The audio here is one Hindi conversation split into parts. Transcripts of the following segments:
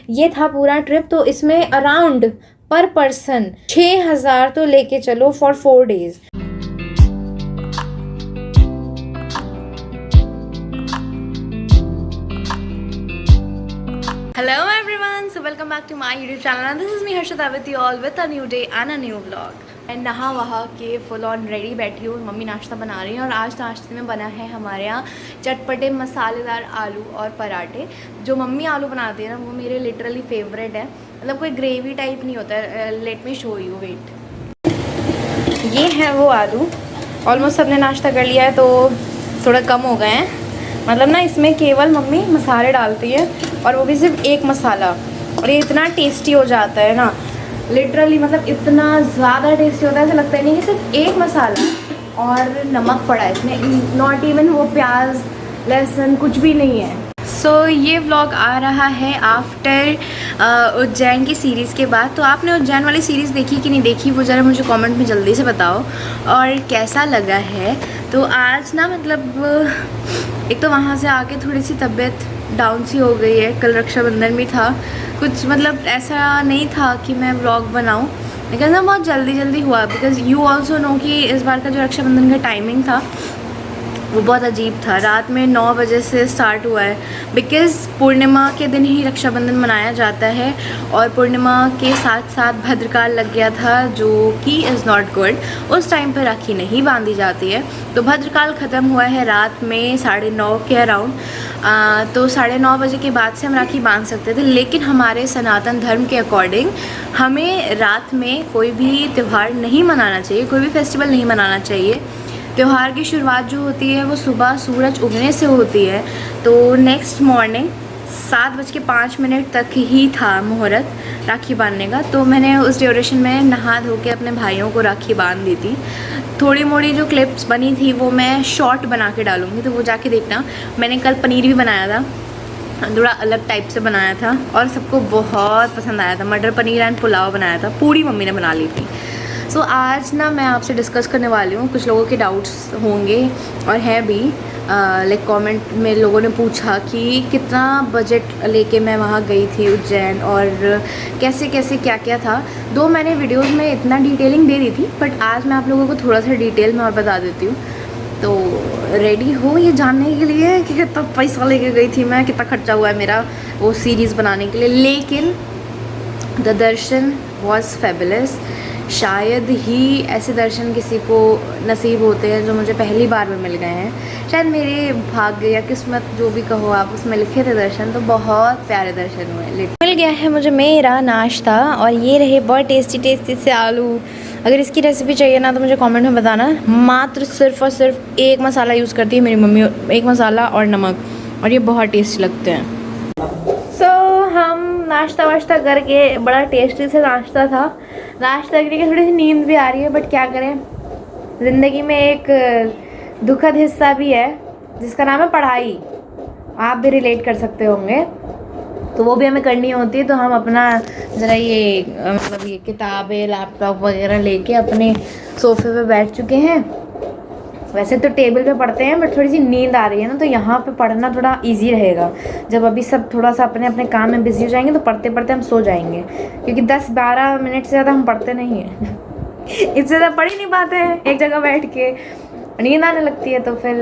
ये था पूरा ट्रिप। तो इसमें अराउंड पर पर्सन 6,000 तो लेके चलो for 4 days। Hello everyone, so welcome back to my YouTube channel and this is me Harshita with you all with a new day and a new vlog। And नहा वहा के फुल ऑन रेडी बैठी हूँ, मम्मी नाश्ता बना रही हैं और आज नाश्ते में बना है हमारे यहाँ चटपटे मसालेदार आलू और पराठे। जो मम्मी आलू बनाती है ना वो मेरे लिटरली फेवरेट है, मतलब कोई ग्रेवी टाइप नहीं होता है। Let me show you, wait. ये है वो आलू, ऑलमोस्ट सबने नाश्ता कर लिया है तो थोड़ा कम हो गए हैं। मतलब ना इसमें केवल मम्मी मसाले डालती है और वो भी सिर्फ एक मसाला, और ये इतना टेस्टी हो जाता है ना, लिटरली मतलब इतना ज़्यादा टेस्टी होता है, ऐसा लगता है नहीं कि सिर्फ एक मसाला और नमक पड़ा है इसमें, नॉट इवन वो प्याज लहसुन कुछ भी नहीं है। सो ये व्लॉग आ रहा है आफ्टर उज्जैन की सीरीज़ के बाद। तो आपने उज्जैन वाली सीरीज़ देखी कि नहीं देखी वो ज़रा मुझे कमेंट में जल्दी से बताओ और कैसा लगा है। तो आज ना मतलब एक तो वहाँ से आके थोड़ी सी तबीयत डाउन सी हो गई है। कल रक्षाबंधन भी था, कुछ मतलब ऐसा नहीं था कि मैं व्लॉग बनाऊँ, लेकिन ना बहुत जल्दी हुआ। बिकॉज़ यू ऑल्सो नो कि इस बार का जो रक्षाबंधन का टाइमिंग था वो बहुत अजीब था। रात में 9 बजे से स्टार्ट हुआ है, बिकॉज़ पूर्णिमा के दिन ही रक्षाबंधन मनाया जाता है और पूर्णिमा के साथ साथ भद्रकाल लग गया था, जो कि इज़ नॉट गुड। उस टाइम पर राखी नहीं बांधी जाती है। तो भद्रकाल ख़त्म हुआ है रात में 9:30 के अराउंड। तो 9:30 बजे के बाद से हम राखी बांध सकते थे, लेकिन हमारे सनातन धर्म के अकॉर्डिंग हमें रात में कोई भी त्यौहार नहीं मनाना चाहिए, कोई भी फेस्टिवल नहीं मनाना चाहिए। त्यौहार की शुरुआत जो होती है वो सुबह सूरज उगने से होती है। तो नेक्स्ट मॉर्निंग 7:05 तक ही था मुहूर्त राखी बांधने का। तो मैंने उस ड्यूरेशन में नहा धो के अपने भाइयों को राखी बांध दी थी। थोड़ी मोड़ी जो क्लिप्स बनी थी वो मैं शॉर्ट बना के डालूँगी, तो वो जाके देखना। मैंने कल पनीर भी बनाया था, थोड़ा अलग टाइप से बनाया था और सबको बहुत पसंद आया था। मटर पनीर एंड पुलाव बनाया था, पूरी मम्मी ने बना ली थी। सो आज ना मैं आपसे डिस्कस करने वाली हूँ, कुछ लोगों के डाउट्स होंगे और हैं भी। लाइक कमेंट में लोगों ने पूछा कि कितना बजट लेके मैं वहाँ गई थी उज्जैन और कैसे कैसे क्या क्या था। दो मैंने वीडियोस में इतना डिटेलिंग दे दी थी, बट आज मैं आप लोगों को थोड़ा सा डिटेल में और बता देती हूँ। तो रेडी हो ये जानने के लिए कि कितना पैसा लेके गई थी मैं, कितना खर्चा हुआ है मेरा वो सीरीज़ बनाने के लिए। लेकिन द दर्शन वॉज फेबुलस। शायद ही ऐसे दर्शन किसी को नसीब होते हैं जो मुझे पहली बार में मिल गए हैं। शायद मेरे भाग्य या किस्मत जो भी कहो आप, उसमें लिखे थे दर्शन, तो बहुत प्यारे दर्शन हुए। मिल गया है मुझे मेरा नाश्ता और ये रहे बहुत टेस्टी से आलू। अगर इसकी रेसिपी चाहिए ना तो मुझे कमेंट में बताना। मात्र सिर्फ और सिर्फ एक मसाला यूज़ करती है मेरी मम्मी, एक मसाला और नमक, और ये बहुत टेस्टी लगते हैं। हम नाश्ता वाश्ता करके, बड़ा टेस्टी से नाश्ता था। नाश्ता करके थोड़ी सी नींद भी आ रही है, बट क्या करें, ज़िंदगी में एक दुखद हिस्सा भी है जिसका नाम है पढ़ाई। आप भी रिलेट कर सकते होंगे, तो वो भी हमें करनी होती है। तो हम अपना ज़रा ये मतलब ये किताबें लैपटॉप वगैरह लेके अपने सोफे पे बैठ चुके हैं। वैसे तो टेबल पे पढ़ते हैं, बट थोड़ी सी नींद आ रही है ना, तो यहाँ पे पढ़ना थोड़ा इजी रहेगा। जब अभी सब थोड़ा सा अपने अपने काम में बिजी हो जाएंगे तो पढ़ते पढ़ते हम सो जाएंगे, क्योंकि 10-12 मिनट से ज़्यादा हम पढ़ते नहीं हैं। इससे ज़्यादा पढ़ ही नहीं पाते हैं एक जगह बैठ के, नींद आने लगती है। तो फिर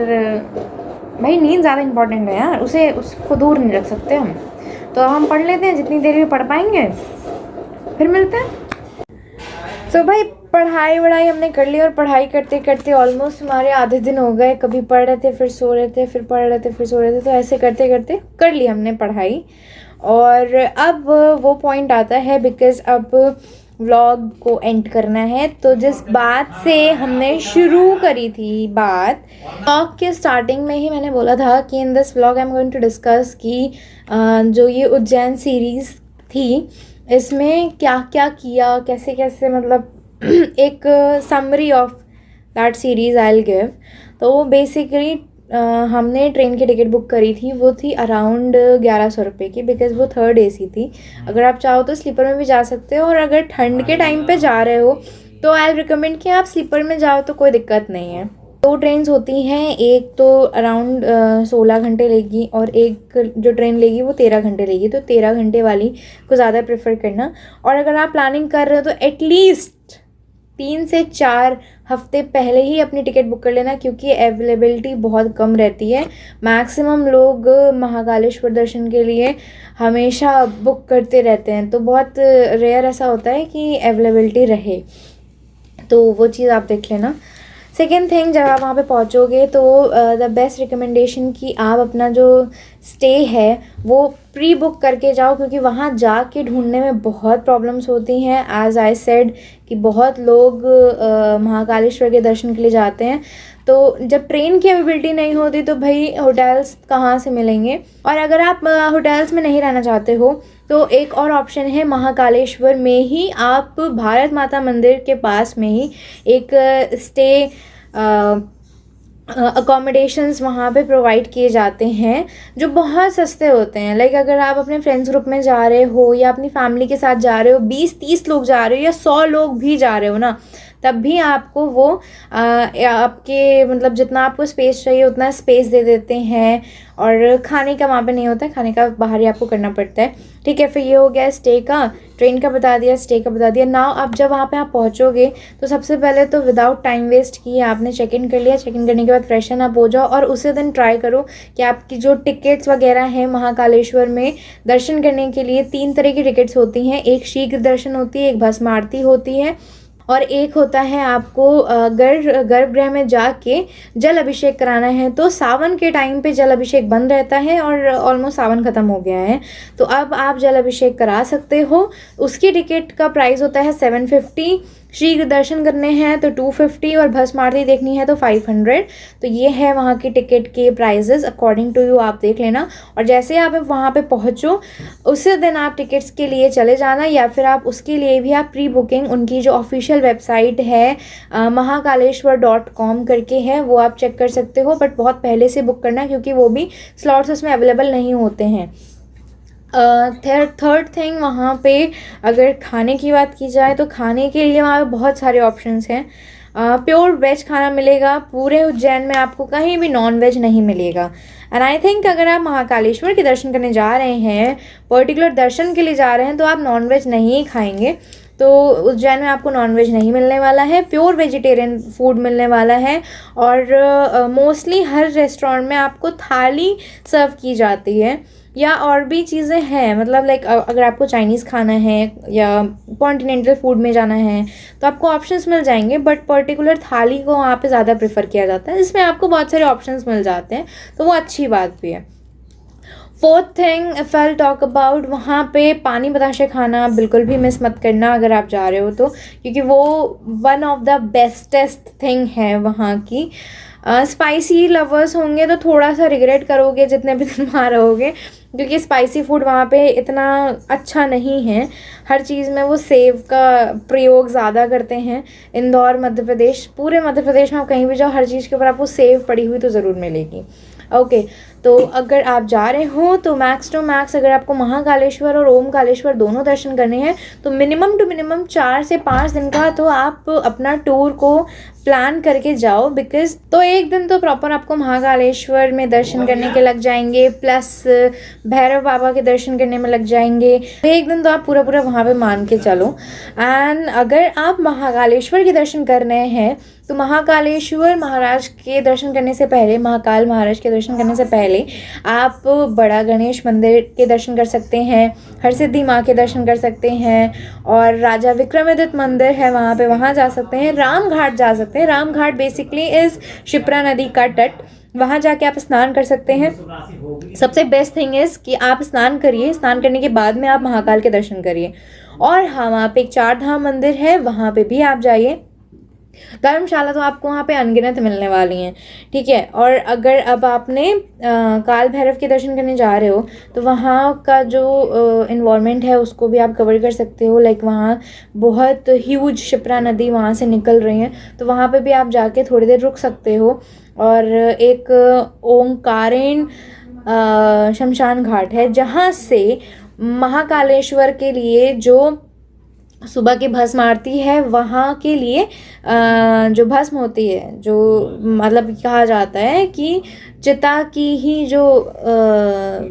भाई नींद ज़्यादा इंपॉर्टेंट है यार, उसको दूर नहीं रख सकते हम। तो हम पढ़ लेते हैं जितनी देर में पढ़ पाएंगे, फिर मिलते हैं। तो भाई पढ़ाई वढ़ाई हमने कर ली, और पढ़ाई करते करते ऑलमोस्ट हमारे आधे दिन हो गए। कभी पढ़ रहे थे फिर सो रहे थे, फिर पढ़ रहे थे फिर सो रहे थे। तो ऐसे करते करते कर ली हमने पढ़ाई। और अब वो पॉइंट आता है, बिकॉज़ अब व्लॉग को एंड करना है। तो जिस बात से हमने शुरू करी थी बात, व्लॉग के स्टार्टिंग में ही मैंने बोला था कि in this vlog I am going to discuss कि जो ये उज्जैन सीरीज़ थी इसमें क्या क्या किया, कैसे कैसे, मतलब एक summary of that series I will give. तो बेसिकली हमने ट्रेन की टिकट बुक करी थी, वो थी अराउंड 1100 रुपये की, बिकॉज़ वो 3rd AC थी। अगर आप चाहो तो स्लीपर में भी जा सकते हो, और अगर ठंड के टाइम पे जा रहे हो तो आई विल रिकमेंड कि आप स्लीपर में जाओ तो कोई दिक्कत नहीं है। दो ट्रेन्स होती हैं, एक तो अराउंड 16 घंटे लेगी और एक जो ट्रेन लेगी वो 13 घंटे लेगी। तो 13 घंटे वाली को ज़्यादा प्रेफर करना। और अगर आप प्लानिंग कर रहे हो तो एटलीस्ट 3 से 4 हफ्ते पहले ही अपनी टिकट बुक कर लेना, क्योंकि अवेलेबिलिटी बहुत कम रहती है। मैक्सिमम लोग महाकालेश्वर दर्शन के लिए हमेशा बुक करते रहते हैं, तो बहुत रेयर ऐसा होता है कि अवेलेबिलिटी रहे, तो वो चीज़ आप देख लेना। सेकेंड थिंग, जब आप वहाँ पे पहुँचोगे तो द बेस्ट रिकमेंडेशन कि आप अपना जो स्टे है वो प्री बुक करके जाओ, क्योंकि वहाँ जाके ढूंढने में बहुत प्रॉब्लम्स होती हैं। एज आई सेड कि बहुत लोग महाकालेश्वर के दर्शन के लिए जाते हैं, तो जब ट्रेन की अवेलेबिलिटी नहीं होती तो भाई होटल्स कहाँ से मिलेंगे। और अगर आप होटल्स में नहीं रहना चाहते हो तो एक और ऑप्शन है, महाकालेश्वर में ही आप भारत माता मंदिर के पास में ही एक स्टे अकोमोडेशंस वहाँ पे प्रोवाइड किए जाते हैं जो बहुत सस्ते होते हैं। लाइक अगर आप अपने फ्रेंड्स ग्रुप में जा रहे हो या अपनी फैमिली के साथ जा रहे हो, 20-30 लोग जा रहे हो या 100 लोग भी जा रहे हो ना, तब भी आपको वो आपके मतलब जितना आपको स्पेस चाहिए उतना स्पेस दे देते हैं। और खाने का वहाँ पे नहीं होता है, खाने का बाहर ही आपको करना पड़ता है। ठीक है, फिर ये हो गया स्टे का, ट्रेन का बता दिया, स्टे का बता दिया। नाउ अब जब वहाँ पे आप पहुँचोगे तो सबसे पहले तो विदाउट टाइम वेस्ट किए आपने चेक इन कर लिया। चेक इन करने के बाद फ्रेशन अप हो जाओ और उसी दिन ट्राई करो कि आपकी जो टिकट्स वगैरह हैं महाकालेश्वर में दर्शन करने के लिए 3 तरह की टिकट्स होती हैं। एक शीघ्र दर्शन होती है, एक भस्म आरती होती है और एक होता है आपको गर्भगृह में जाके जल अभिषेक कराना है। तो सावन के टाइम पे जल अभिषेक बंद रहता है और ऑलमोस्ट सावन ख़त्म हो गया है, तो अब आप जल अभिषेक करा सकते हो। उसकी टिकट का प्राइस होता है 750। शीघ्र दर्शन करने हैं तो 250 और भस्म आरती देखनी है तो 500। तो ये है वहाँ की टिकट के प्राइजेस, अकॉर्डिंग टू यू आप देख लेना। और जैसे आप वहाँ पे पहुँचो उसी दिन आप टिकट्स के लिए चले जाना, या फिर आप उसके लिए भी आप प्री बुकिंग, उनकी जो ऑफिशियल वेबसाइट है महाकालेश्वर.com करके है, वो आप चेक कर सकते हो। बट बहुत पहले से बुक करना, क्योंकि वो भी स्लॉट्स उसमें अवेलेबल नहीं होते हैं। थर्ड थिंग, वहाँ पे अगर खाने की बात की जाए तो खाने के लिए वहाँ पे बहुत सारे ऑप्शंस हैं। प्योर वेज खाना मिलेगा, पूरे उज्जैन में आपको कहीं भी नॉन वेज नहीं मिलेगा। एंड आई थिंक अगर आप महाकालेश्वर के दर्शन करने जा रहे हैं, पर्टिकुलर दर्शन के लिए जा रहे हैं, तो आप नॉन वेज नहीं खाएंगे। तो उज्जैन में आपको नॉन वेज नहीं मिलने वाला है, प्योर वेजिटेरियन फूड मिलने वाला है। और मोस्टली हर रेस्टोरेंट में आपको थाली सर्व की जाती है, या और भी चीज़ें हैं। मतलब लाइक अगर आपको चाइनीज़ खाना है या कॉन्टिनेंटल फूड में जाना है तो आपको ऑप्शंस मिल जाएंगे, बट पर्टिकुलर थाली को वहाँ पे ज़्यादा प्रेफर किया जाता है, जिसमें आपको बहुत सारे ऑप्शंस मिल जाते हैं, तो वो अच्छी बात भी है। Fourth thing if I talk about, वहाँ पे पानी बताशे खाना बिल्कुल भी मिस मत करना अगर आप जा रहे हो तो, क्योंकि वो one of the bestest thing है वहाँ की। स्पाइसी लवर्स होंगे तो थोड़ा सा रिग्रेट करोगे जितने भी दिन वहाँ रहोगे, क्योंकि स्पाइसी फूड वहाँ पे इतना अच्छा नहीं है। हर चीज़ में वो सेव का प्रयोग ज़्यादा करते हैं। इंदौर मध्य प्रदेश, पूरे मध्य प्रदेश में आप कहीं भी जाओ हर चीज़ के ऊपर आपको सेव पड़ी हुई तो ज़रूर मिलेगी। ओके, तो अगर आप जा रहे हो तो मैक्स टू मैक्स अगर आपको महाकालेश्वर और ओमकालेश्वर दोनों दर्शन करने हैं तो मिनिमम टू मिनिमम 4 से 5 दिन का तो आप अपना टूर को प्लान करके जाओ। बिकॉज तो एक दिन तो प्रॉपर आपको महाकालेश्वर में दर्शन करने के लग जाएंगे, प्लस भैरव बाबा के दर्शन करने में लग जाएंगे, तो एक दिन तो आप पूरा पूरा वहाँ पे मान के चलो। एंड अगर आप महाकालेश्वर के दर्शन कर रहे हैं तो महाकालेश्वर महाराज के दर्शन करने से पहले, महाकाल महाराज के दर्शन करने से पहले आप बड़ा गणेश मंदिर के दर्शन कर सकते हैं, हरसिद्धि माँ के दर्शन कर सकते हैं, और राजा विक्रमादित्य मंदिर है वहाँ पे, वहाँ जा सकते हैं। राम घाट जा सकते हैं। राम घाट बेसिकली इज़ शिप्रा नदी का तट, वहाँ जाके आप स्नान कर सकते हैं। सबसे बेस्ट थिंग इज़ कि आप स्नान करिए, स्नान करने के बाद में आप महाकाल के दर्शन करिए। और हाँ, वहाँ पे एक 4 धाम मंदिर है, वहाँ पे भी आप जाइए। धर्मशाला तो आपको वहाँ पे अनगिनत मिलने वाली हैं, ठीक है। और अगर अब आपने काल भैरव के दर्शन करने जा रहे हो तो वहाँ का जो इन्वायरमेंट है उसको भी आप कवर कर सकते हो। लाइक वहाँ बहुत ह्यूज शिप्रा नदी वहाँ से निकल रही है, तो वहाँ पे भी आप जाके थोड़ी देर रुक सकते हो। और एक ओंकारेण शमशान घाट है, जहाँ से महाकालेश्वर के लिए जो सुबह की भस्म आरती है वहाँ के लिए जो भस्म होती है, जो मतलब कहा जाता है कि चिता की ही जो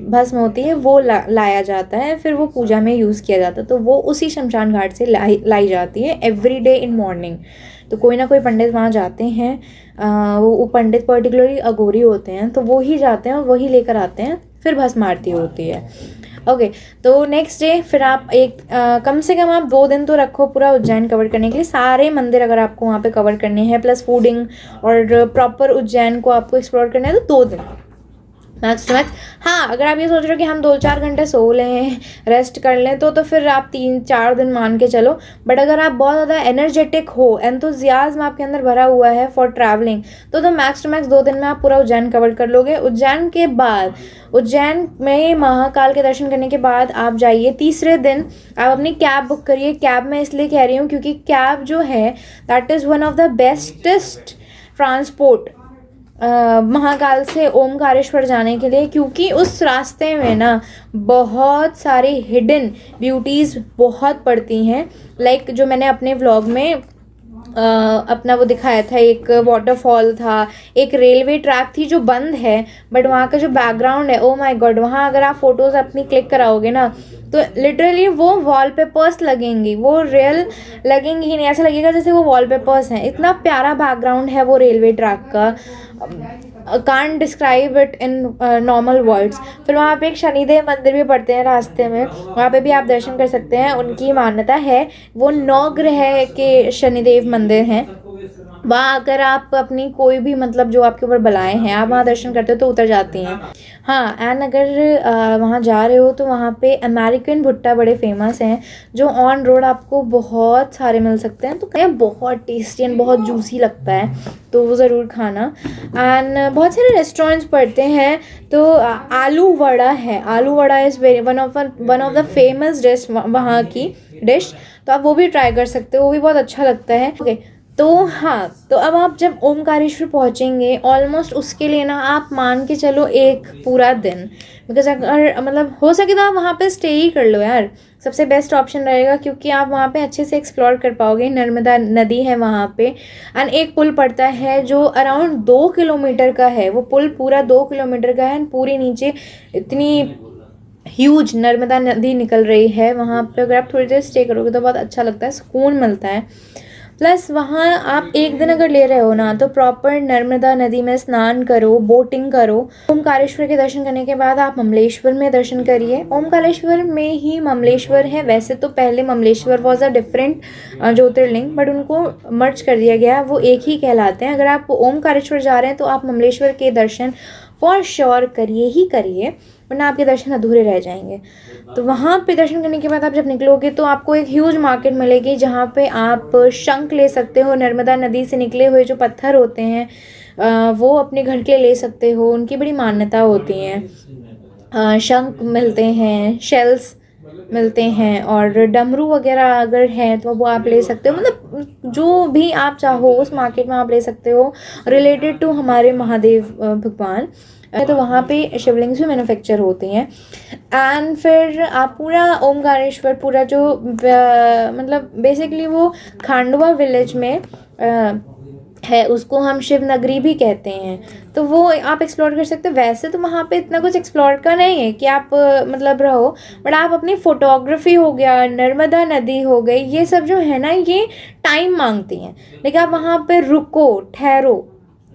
भस्म होती है वो लाया जाता है, फिर वो पूजा में यूज़ किया जाता है। तो वो उसी शमशान घाट से लाई जाती है एवरी डे इन मॉर्निंग। तो कोई ना कोई पंडित वहाँ जाते हैं, वो पंडित पर्टिकुलरली अघोरी होते हैं, तो वो ही जाते हैं और वही लेकर आते हैं, फिर भस्म आरती होती है। ओके तो नेक्स्ट डे फिर आप कम से कम आप 2 दिन तो रखो पूरा उज्जैन कवर करने के लिए। सारे मंदिर अगर आपको वहाँ पे कवर करने हैं प्लस फूडिंग और प्रॉपर उज्जैन को आपको एक्सप्लोर करना है तो 2 दिन मैक्स टू मैक्स। हाँ, अगर आप ये सोच रहे हो कि हम 2-4 घंटे सो लें, रेस्ट कर लें, तो फिर आप 3-4 दिन मान के चलो। बट अगर आप बहुत ज़्यादा एनर्जेटिक हो, एंथुजियाज्म आपके अंदर भरा हुआ है फॉर ट्रैवलिंग, तो मैक्स टू मैक्स 2 दिन में आप पूरा उज्जैन कवर कर लोगे। उज्जैन के बाद, उज्जैन में महाकाल के दर्शन करने के बाद आप जाइए, तीसरे दिन आप अपनी कैब बुक करिए। कैब मैं इसलिए कह रही हूँ क्योंकि कैब जो है that is one of the bestest transport Mahakal से ओमकारेश्वर जाने के लिए, क्योंकि उस रास्ते में ना बहुत सारी हिडन ब्यूटीज़ बहुत पड़ती हैं। लाइक जो मैंने अपने व्लॉग में अपना वो दिखाया था, एक वाटरफॉल था, एक रेलवे ट्रैक थी जो बंद है, बट वहाँ का जो बैकग्राउंड है, ओ माय गॉड, वहाँ अगर आप फोटोज़ अपनी क्लिक कराओगे ना तो लिटरली वो वॉलपेपर्स लगेंगी, वो रियल लगेंगी ही नहीं, ऐसा लगेगा जैसे वो वॉलपेपर्स हैं। इतना प्यारा बैकग्राउंड है वो रेलवे ट्रैक का, can't describe it in normal words. फिर वहाँ पे एक शनिदेव मंदिर भी पड़ते हैं रास्ते में, वहाँ पे भी आप दर्शन कर सकते हैं। उनकी मान्यता है, वो 9 ग्रह के शनिदेव मंदिर हैं। वहाँ अगर आप अपनी कोई भी मतलब जो आपके ऊपर बलाएं हैं, आप वहाँ दर्शन करते हो तो उतर जाती हैं। हाँ, एंड अगर वहाँ जा रहे हो तो वहाँ पे अमेरिकन भुट्टा बड़े फेमस हैं, जो ऑन रोड आपको बहुत सारे मिल सकते हैं। तो बहुत टेस्टी एंड बहुत जूसी लगता है, तो वो ज़रूर खाना। एंड बहुत सारे रेस्टोरेंट्स पड़ते हैं, तो आलू वड़ा है, आलू vada is very one of the famous dish वहाँ की डिश, तो आप वो भी ट्राई कर सकते हो, वो भी बहुत अच्छा लगता है। ओके तो हाँ, तो अब आप जब ओमकारेश्वर पहुँचेंगे, ऑलमोस्ट उसके लिए ना आप मान के चलो एक पूरा दिन, बिकॉज अगर मतलब हो सके तो आप वहाँ पे स्टे ही कर लो यार, सबसे बेस्ट ऑप्शन रहेगा, क्योंकि आप वहाँ पे अच्छे से एक्सप्लोर कर पाओगे। नर्मदा नदी है वहाँ पे, एंड एक पुल पड़ता है जो अराउंड 2 किलोमीटर का है, वो पुल पूरा 2 किलोमीटर का है, पूरी नीचे इतनी ह्यूज नर्मदा नदी निकल रही है। वहाँ पे अगर आप थोड़ी देर स्टे करोगे तो बहुत अच्छा लगता है, सुकून मिलता है। प्लस वहाँ आप एक दिन अगर ले रहे हो ना, तो प्रॉपर नर्मदा नदी में स्नान करो, बोटिंग करो। ओमकारेश्वर के दर्शन करने के बाद आप ममलेश्वर में दर्शन करिए। ओमकारेश्वर में ही ममलेश्वर है, वैसे तो पहले Mamleshwar was a different Jyotirlinga, but उनको मर्ज कर दिया गया, वो एक ही कहलाते हैं। अगर आप ओमकारेश्वर जा रहे हैं तो आप ममलेश्वर के दर्शन फॉर श्योर करिए ही करिए, वरना आपके दर्शन अधूरे रह जाएंगे। तो वहाँ पे दर्शन करने के बाद आप जब निकलोगे तो आपको एक ह्यूज मार्केट मिलेगी, जहाँ पे आप शंख ले सकते हो, नर्मदा नदी से निकले हुए जो पत्थर होते हैं वो अपने घर के लिए ले सकते हो, उनकी बड़ी मान्यता होती हैं। शंख मिलते हैं, शेल्स मिलते हैं, और डमरू वगैरह अगर हैं तो वो आप ले सकते हो, मतलब जो भी आप चाहो उस मार्केट में आप ले सकते हो रिलेटेड टू हमारे महादेव भगवान। तो वहाँ पे शिवलिंग्स भी मैन्युफैक्चर होती हैं। एंड फिर आप पूरा ओमकारेश्वर पूरा जो मतलब बेसिकली वो खांडवा विलेज में है, उसको हम शिव नगरी भी कहते हैं, तो वो आप एक्सप्लोर कर सकते हो। वैसे तो वहाँ पे इतना कुछ एक्सप्लोर का नहीं है कि आप मतलब रहो, बट आप अपनी फ़ोटोग्राफी हो गया, नर्मदा नदी हो गई, ये सब जो है ना ये टाइम मांगती हैं, लेकिन आप वहाँ पे रुको, ठहरो,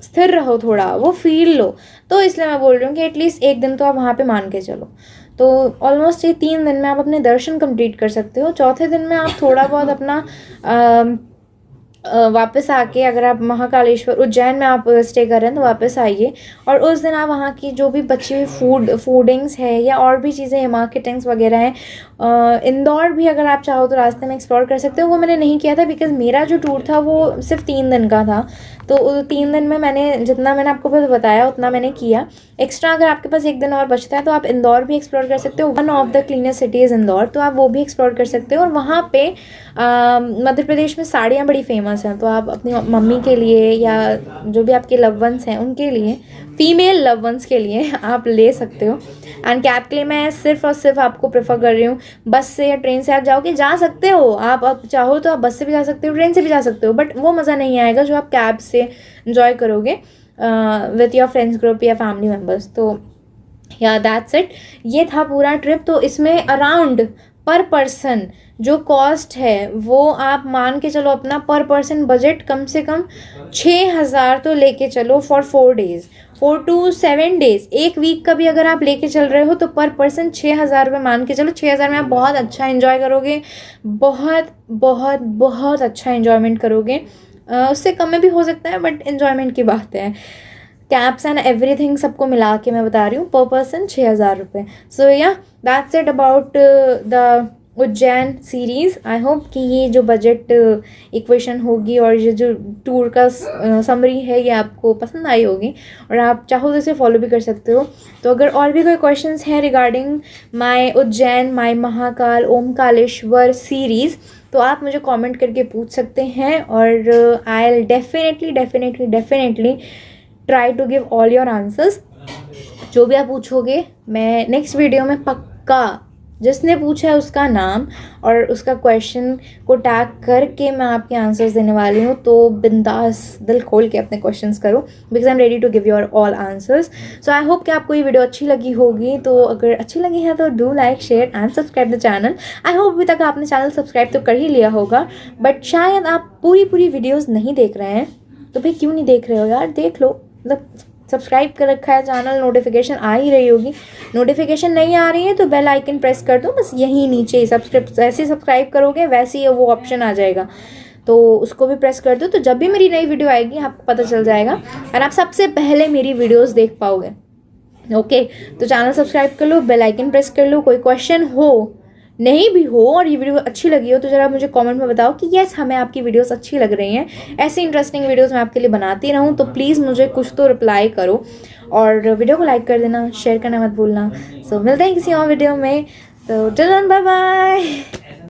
स्थिर रहो, थोड़ा वो फील लो। तो इसलिए मैं बोल रही हूँ कि एटलीस्ट एक दिन तो आप वहाँ पे मान के चलो। तो ऑलमोस्ट ये 3 दिन में आप अपने दर्शन कंप्लीट कर सकते हो। चौथे दिन में आप थोड़ा बहुत अपना वापस आके, अगर आप महाकालेश्वर उज्जैन में आप स्टे कर रहे हैं तो वापस आइए, और उस दिन आप वहाँ की जो भी बची हुई फूडिंग्स है या और भी चीज़ें हैं, मार्केटिंग्स वगैरह हैं, इंदौर भी अगर आप चाहो तो रास्ते में एक्सप्लोर कर सकते हो। वो मैंने नहीं किया था बिकॉज़ मेरा जो टूर था वो सिर्फ 3 दिन का था, तो 3 दिन में मैंने जितना मैंने आपको बस बताया उतना मैंने किया। एक्स्ट्रा अगर आपके पास 1 दिन और बचता है तो आप इंदौर भी एक्सप्लोर कर सकते हो। One of the cleanest cities Indore, तो आप वो भी एक्सप्लोर कर सकते हो। और वहाँ पे मध्य प्रदेश में साड़ियाँ बड़ी फेमस कस्टमर्स हैं, तो आप अपनी मम्मी के लिए या जो भी आपके लव वंस हैं उनके लिए, फीमेल लव वंस के लिए आप ले सकते हो। एंड कैब के लिए मैं सिर्फ और सिर्फ आपको प्रेफर कर रही हूँ, बस से या ट्रेन से आप जाओगे, जा सकते हो आप, अब चाहो तो आप बस से भी जा सकते हो, ट्रेन से भी जा सकते हो, बट वो मज़ा नहीं आएगा जो आप कैब से इन्जॉय करोगे विथ योर फ्रेंड्स ग्रुप या फैमिली मेम्बर्स। तो या दैट्स इट, ये था पूरा ट्रिप। तो इसमें अराउंड पर पर्सन जो कॉस्ट है वो आप मान के चलो, अपना पर पर्सन बजट कम से कम 6,000 तो लेके चलो फॉर 4 डेज़, 4 to 7 डेज़, एक वीक का भी अगर आप लेके चल रहे हो तो पर पर्सन 6,000 रुपये मान के चलो। 6,000 में आप बहुत अच्छा इन्जॉय करोगे, बहुत बहुत बहुत अच्छा इन्जॉयमेंट करोगे। उससे कम में भी हो सकता है, बट इन्जॉयमेंट की बात है। कैब्स एंड एवरीथिंग सबको मिला के मैं बता रही हूँ, पर पर्सन 6,000 रुपये। सो या that's it about the Ujjain series. I hope कि ये जो बजट इक्वेशन होगी और ये जो टूर का समरी है ये आपको पसंद आई होगी, और आप चाहो तो इसे फॉलो भी कर सकते हो। तो अगर और भी कोई क्वेश्चंस हैं regarding my Ujjain, my Mahakal, Omkareshwar series, तो आप मुझे कमेंट करके पूछ सकते हैं, और I will definitely try to give all your answers. जो भी आप पूछोगे मैं नेक्स्ट वीडियो में पक्का, जिसने पूछा है उसका नाम और उसका क्वेश्चन को टैग करके मैं आपके आंसर्स देने वाली हूँ। तो बिंदास दिल खोल के अपने क्वेश्चंस करो, because I am ready to give your all answers. So I hope कि आपको ये वीडियो अच्छी लगी होगी। तो अगर अच्छी लगी है तो do like, share and subscribe the channel. I hope अभी तक आपने चैनल सब्सक्राइब तो कर ही लिया होगा, बट शायद आप पूरी वीडियोज़ नहीं देख रहे हैं। तो भाई क्यों नहीं देख रहे हो यार, देख लो। मतलब सब्सक्राइब कर रखा है चैनल, नोटिफिकेशन आ ही रही होगी। नोटिफिकेशन नहीं आ रही है तो बेल आइकन प्रेस कर दो, बस यहीं नीचे ही जैसे सब्सक्राइब करोगे वैसे ही वो ऑप्शन आ जाएगा, तो उसको भी प्रेस कर दो। तो जब भी मेरी नई वीडियो आएगी आपको पता चल जाएगा और आप सबसे पहले मेरी वीडियोस देख पाओगे। ओके, तो चैनल सब्सक्राइब कर लो, बेल आइकन प्रेस कर लो। कोई क्वेश्चन हो, नहीं भी हो और ये वीडियो अच्छी लगी हो तो ज़रा मुझे कमेंट में बताओ कि यस हमें आपकी वीडियोस अच्छी लग रही हैं, ऐसी इंटरेस्टिंग वीडियोस मैं आपके लिए बनाती रहूँ। तो प्लीज़ मुझे कुछ तो रिप्लाई करो, और वीडियो को लाइक कर देना, शेयर करना मत भूलना। सो मिलते हैं किसी और वीडियो में, तो चलो बाय बाय।